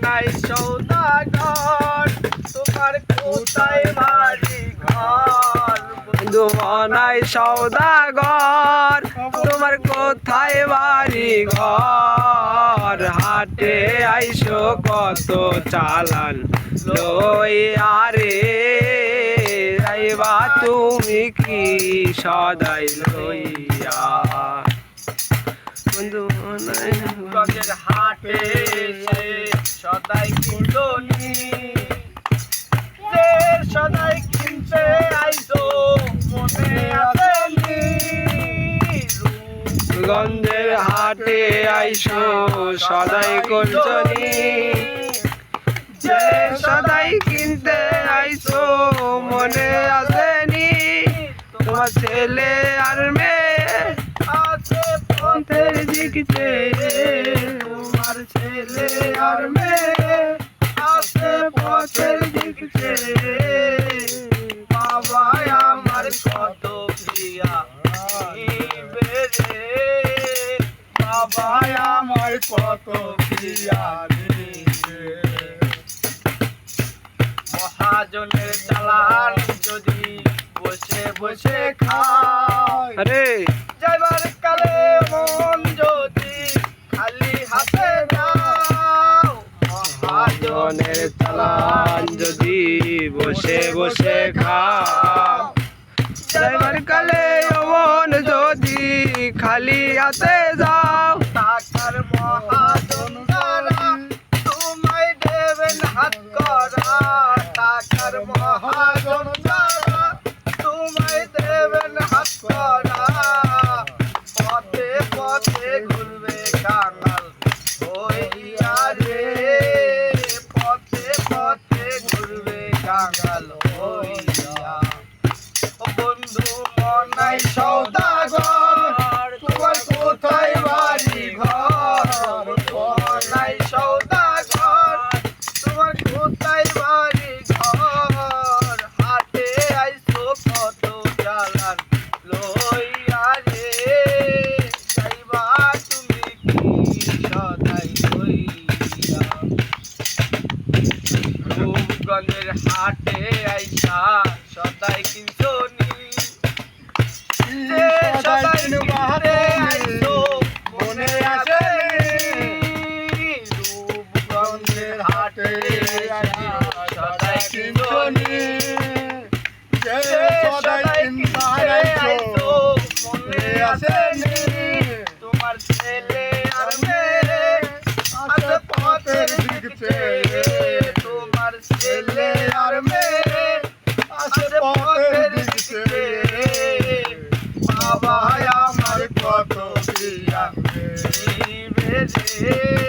নাই সৌদাগর তোমার কোথায় বাড়ি ঘর বন্ধু নাই সৌদাগর তোমার কোথায় বাড়ি ঘর হাটে আইসো কত চালান লইয়া রে যাইবা তুমি কি সদাই লইয়া বন্ধু গঞ্জের হাটে সদাই কিনতনি যে সদাই কিনতে আইসো মনে আসেনি গঞ্জের হাটে আইসো সদাই কিনতনি যে সদাই কিনতে আইসো মনে আসেনি তোমার ছেলে আর মেয়ে আছে পথের দিকে তোমার ছেলে আর মেয়ে আছে পথের দিকে বাবা আমার কত প্রিয়া বেরে বাবা আমার কত প্রিয়া মহাজনের চালান যদি বসে বসে খায় আরে যাইবার কালে মন যদি খালি হাতে যাও মহাজনের চালান যদি বসে বসে খাও যাইবার কালে মন যদি খালি হাতে যাও টাকার মহাজন তোমায় দেবেন হাত করা টাকার মহাজন তোমায় দেবেন হাত করা পথে পথে ঘুরবে কাঙাল হইয়া রে পথে পথে ঘুরবে কাঙাল হইয়া ও বন্ধু মনাই সৌদাগর তোমার কোথায় বাড়ি ঘর মনাই সৌদাগর তোমার কোথায় বাড়ি ঘর হাটে আইসো কত চালান লইয়া রে যাইবা তুমি কি সদাই লইয়া রূপগঞ্জের হাটে আইসা সদাই কিনছনি যে সদাই কিনতে আইসো মনে আসেনি রূপগঞ্জের হাটে আইসা সদাই কিনছনি যে সদাই কিনতে আইসো মনে আসেনি তোমার ছেলে আর মেয়ে আছে পথের দিকে তোমার ছেলে আর মেয়ে আছে পথের দিকে বাবা আমার কত প্রিয়া রে